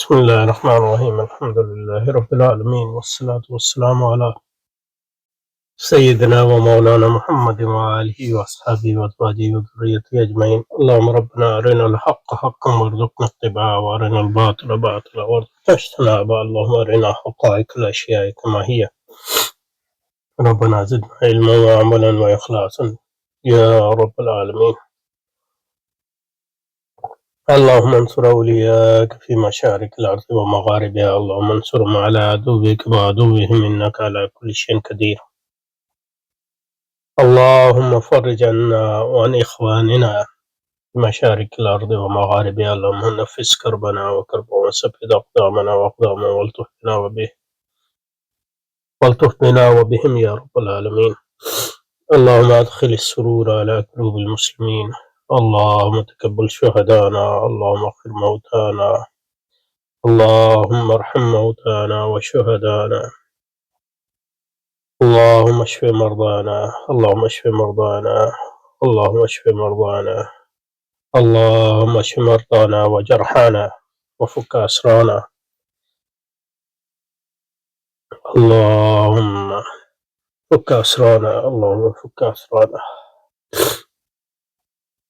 بسم الله الرحمن الرحيم الحمد لله رب العالمين والصلاة والسلام على سيدنا ومولانا محمد وآله وأصحابه وأزواجه وذريته أجمعين. اللهم ربنا أرنا الحق حقا وارزقنا اتباعه وأرنا الباطل باطلا وارزقنا اجتنابه. اللهم أرنا حقائق الأشياء كما هي. ربنا زدنا علما وعملا وإخلاصا يا رب العالمين. اللهم انصر أولياءك في مشارق الأرض ومغاربها. اللهم انصرهم على عدوك وعدوهم إنك على كل شيء قدير. اللهم فرج عنا وعن إخواننا في مشارق الأرض ومغاربها. اللهم نفس كربنا وكربهم وثبت أقدامنا وأقدامهم والطف بنا وبهم يا رب العالمين. اللهم أدخل السرور على قلوب المسلمين. اللهم تقبل شهدانا. اللهم اغفر موتانا. اللهم ارحم موتانا وشهدانا. اللهم اشف مرضانا. اللهم اشف مرضانا. اللهم اشف مرضانا. اللهم اشف مرضانا وجرحانا وفك أسرانا. اللهم فك أسرانا. اللهم فك أسرانا.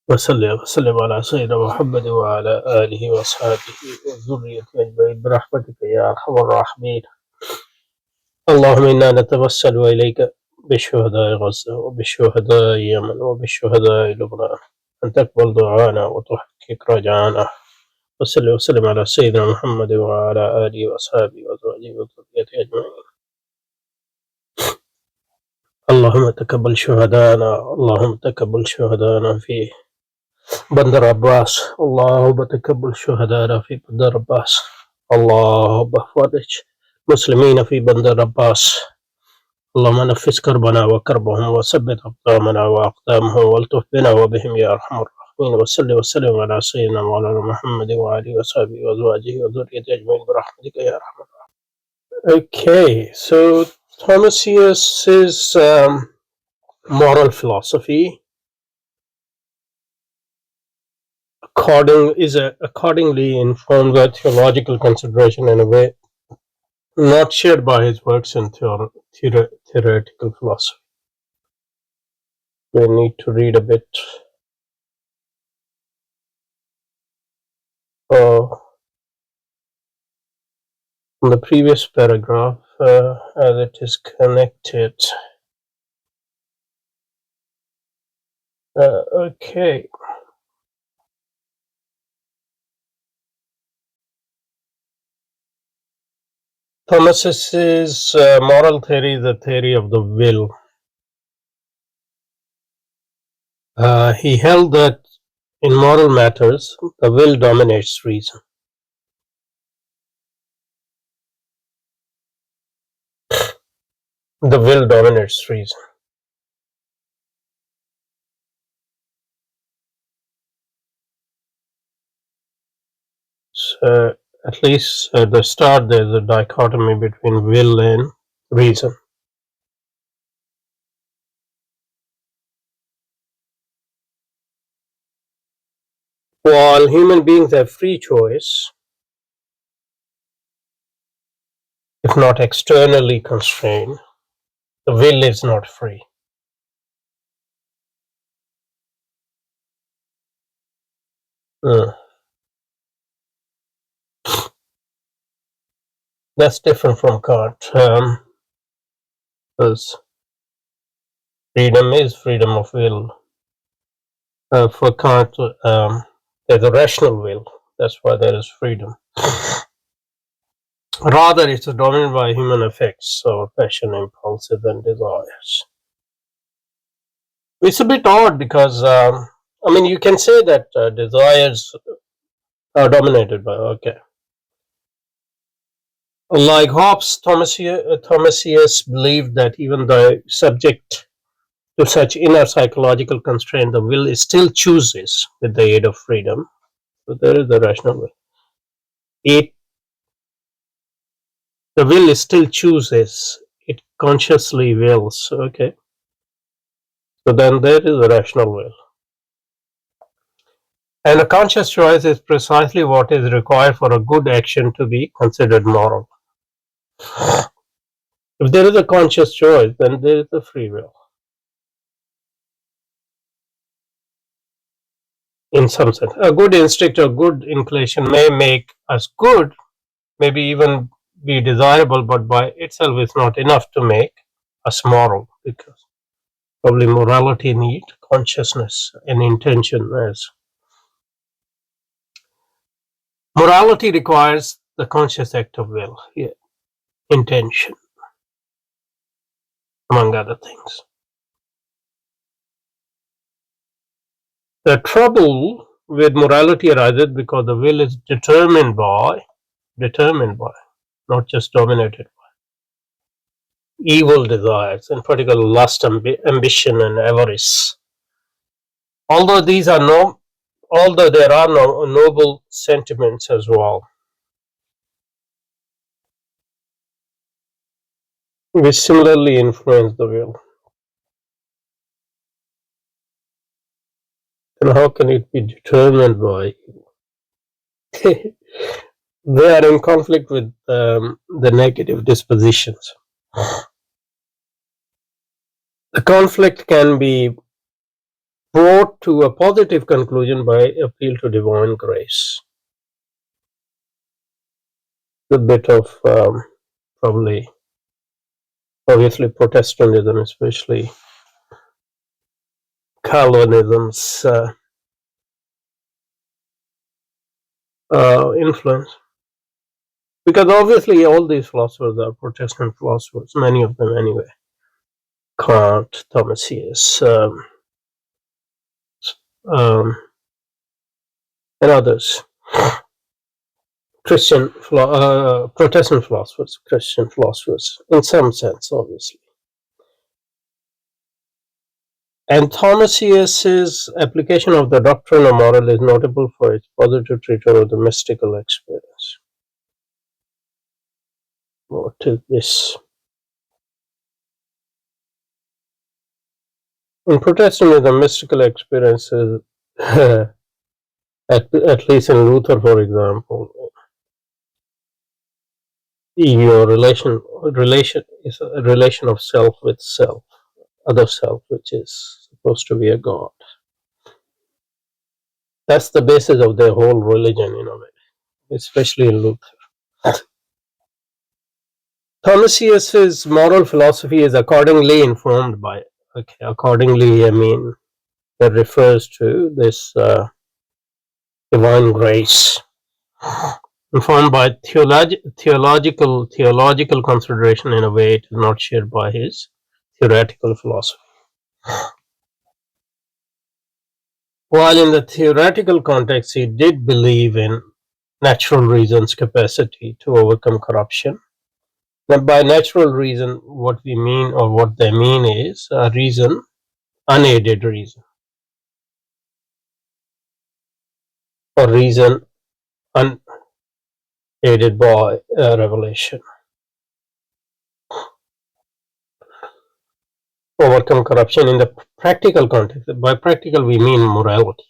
وسلم على سيدنا محمد وعلى آله وأصحابه وذريته أجمعين برحمتك يا أرحم الراحمين. اللهم إنا نتوسل إليك بشهداء غزة وبشهداء يمن وبشهداء لبنان أن تقبل دعانا وتحقق رجانا. وسلم على سيدنا محمد وعلى آله وأصحابه وأزواجه وذريته أجمعين. اللهم تقبل شهدانا. اللهم تقبل شهدانا في بندر عباس. اللهم تقبل شهدانا في بندر عباس. اللهم فرج مسلمين في بندر عباس. اللهم نفس كربنا وكربهم وثبت أقدامنا وأقدامهم والطف بنا وبهم يا أرحم الراحمين. وسلم على سيدنا مولانا محمد وآله وصحبه وأزواجه وذريته أجمعين برحمتك يا أرحم الراحمين. Okay, so Thomasius's moral philosophy accordingly informed by theological consideration in a way not shared by his works in theoretical philosophy. We need to read a bit from the previous paragraph as it is connected. Okay. Thomasius's moral theory is the theory of the will. He held that in moral matters, the will dominates reason. The will dominates reason. So, at least at the start, there's a dichotomy between will and reason. While human beings have free choice, if not externally constrained, the will is not free. That's different from Kant, because freedom is freedom of will. For Kant, there's a rational will. That's why there is freedom. Rather, it's dominated by human affects or passion, impulses, and desires. It's a bit odd because, you can say that desires are dominated by, okay. Like Hobbes, Thomasius believed that even though subject to such inner psychological constraint, the will still chooses with the aid of freedom. So there is the rational will. The will still chooses. It consciously wills. Okay. So then there is a rational will. And a conscious choice is precisely what is required for a good action to be considered moral. If there is a conscious choice, then there is a free will. In some sense, a good instinct or good inclination may make us good, maybe even be desirable, but by itself is not enough to make us moral, because probably morality needs consciousness and intention. As morality requires the conscious act of will, yeah, intention, among other things. The trouble with morality arises because the will is determined by, not just dominated by evil desires, in particular lust, ambition, and avarice. Although these are although there are no noble sentiments as well, which similarly influence the will. Then how can it be determined by? They are in conflict with the negative dispositions. The conflict can be brought to a positive conclusion by appeal to divine grace. The bit of probably, obviously, Protestantism, especially Calvinism's influence. Because obviously all these philosophers are Protestant philosophers, many of them anyway. Kant, Thomasius, and others. Protestant philosophers, Christian philosophers, in some sense, obviously. And Thomasius's application of the doctrine of moral is notable for its positive treatment of the mystical experience. What is this? In Protestantism, mystical experiences, at least in Luther, for example, your relation is a relation of self with self, other self, which is supposed to be a god. That's the basis of their whole religion, in a way, especially in Luther. Thomasius's moral philosophy is accordingly informed by. Okay, accordingly, I mean that refers to this divine grace, informed by theological consideration in a way it is not shared by his theoretical philosophy. While in the theoretical context he did believe in natural reason's capacity to overcome corruption. Now, by natural reason, what we mean, or what they mean, is a reason, unaided reason, or reason unaided by revelation. Overcome corruption in the practical context. By practical, we mean morality.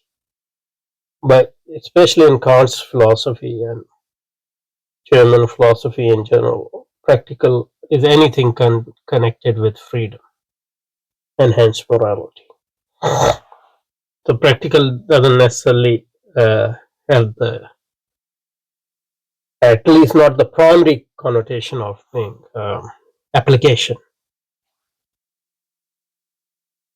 But especially in Kant's philosophy and German philosophy in general, practical is anything connected with freedom and hence morality. So practical doesn't necessarily have the, at least not the primary connotation of being application.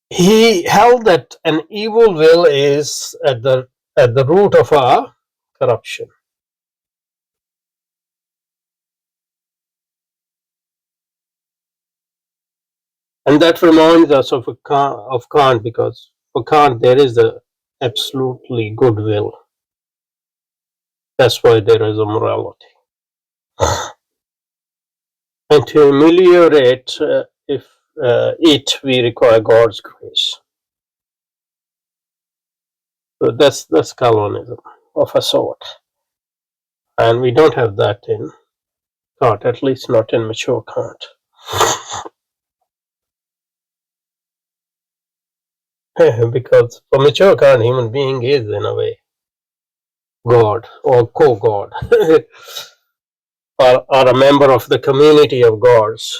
He held that an evil will is at the root of our corruption. And that reminds us of Kant, because for Kant there is a absolutely good will. That's why there is a morality. And to ameliorate it, we require God's grace. So that's Calvinism of a sort. And we don't have that in Kant, at least not in mature Kant. Because for mature Kant, human being is, in a way, God or co-God, or a member of the community of gods.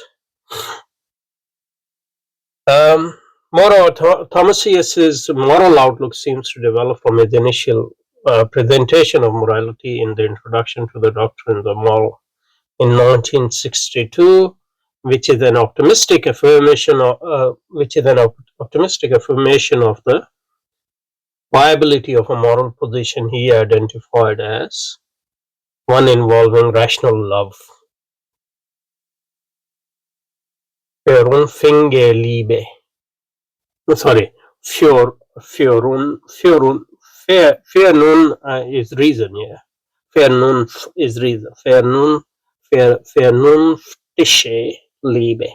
Moreover, Thomasius's moral outlook seems to develop from his initial presentation of morality in the introduction to the doctrines of moral in 1962, which is an optimistic affirmation of the viability of a moral position he identified as one involving rational love. Liebe. Sorry, Fjorun is reason, yeah. Vernunft is reason. Vernunftische Liebe.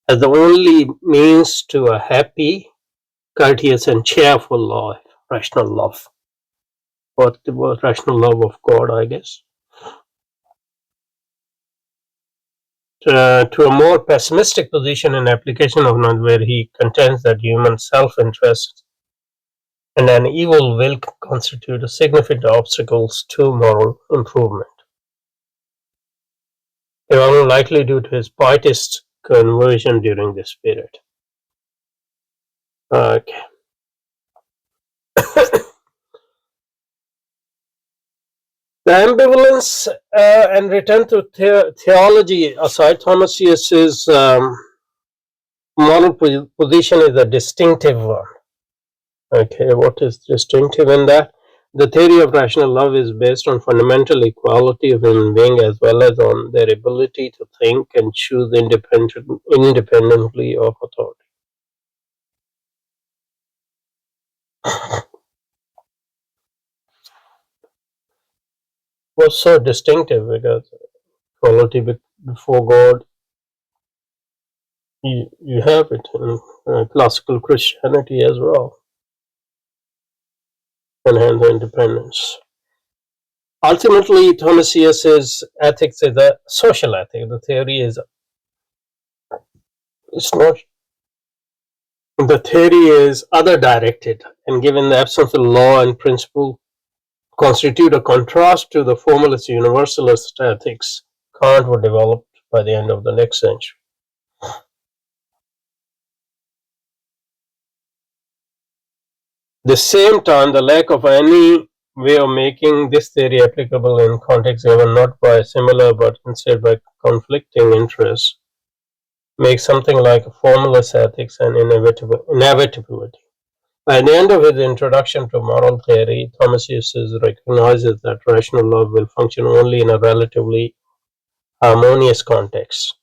As the only means to a happy, courteous, and cheerful life, rational love. What was rational love of God, I guess. To a more pessimistic position in application of Nand, where he contends that human self-interest and an evil will constitute significant obstacles to moral improvement. They are only likely due to his pietist conversion during this period. Okay. The ambivalence and return to theology aside, Thomasius's moral position is a distinctive one. Okay, what is distinctive in that? The theory of rational love is based on fundamental equality of human beings as well as on their ability to think and choose independently of authority. Was so distinctive because equality before God, you have it in classical Christianity as well, and hence independence. Ultimately, Thomasius's ethics is a social ethic. The theory is it's not. The theory is other directed, and given the absence of law and principle, constitute a contrast to the formalist universalist ethics Kant would develop by the end of the next century. At the same time, the lack of any way of making this theory applicable in contexts given not by similar but instead by conflicting interests makes something like a formalist ethics an inevitability. By the end of his introduction to moral theory, Thomasius recognizes that rational love will function only in a relatively harmonious context.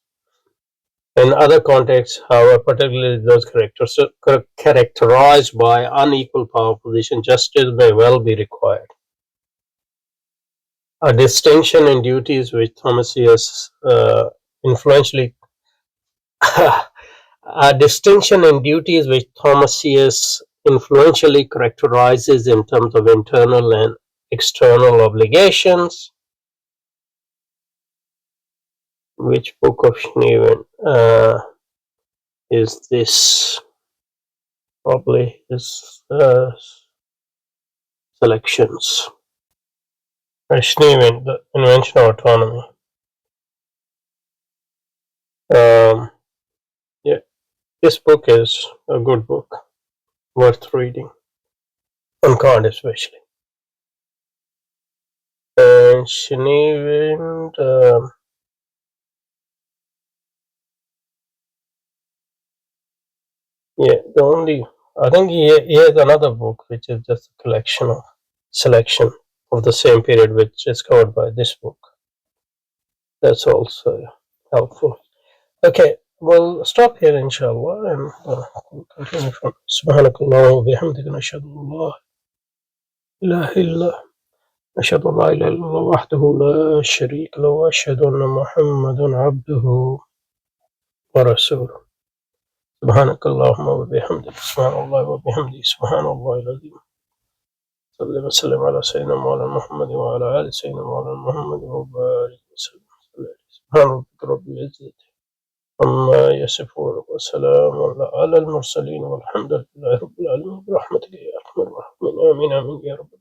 In other contexts, however, particularly those characterized by unequal power position, justice may well be required. A distinction in duties which Thomasius influentially characterizes in terms of internal and external obligations. Which book of Schneeven is this? Probably his selections. Schneeven, The Invention of Autonomy. Yeah, this book is a good book, worth reading, on Kant especially. And Schneeven, I think he has another book which is just a selection of the same period which is covered by this book. That's also helpful. Okay, we'll stop here inshallah and we'll continue from Subhanakallah wa bihamdika nashhadu an la ilaha illa nashhadu an la ilaha illallah wahdahu la sharika lahu wa ashhadu anna Muhammadan abduhu wa rasuluh. سبحانك اللهم وبحمدك سبحان الله وبحمده سبحان الله العظيم صلى وسلم على سيدنا مولانا محمد وعلى آل سيدنا مولانا محمد وبارك وسلم سبحان ربك رب العزة عما يصفون وسلام على المرسلين والحمد لله رب العالمين برحمتك يا أرحم الراحمين آمين آمين يا رب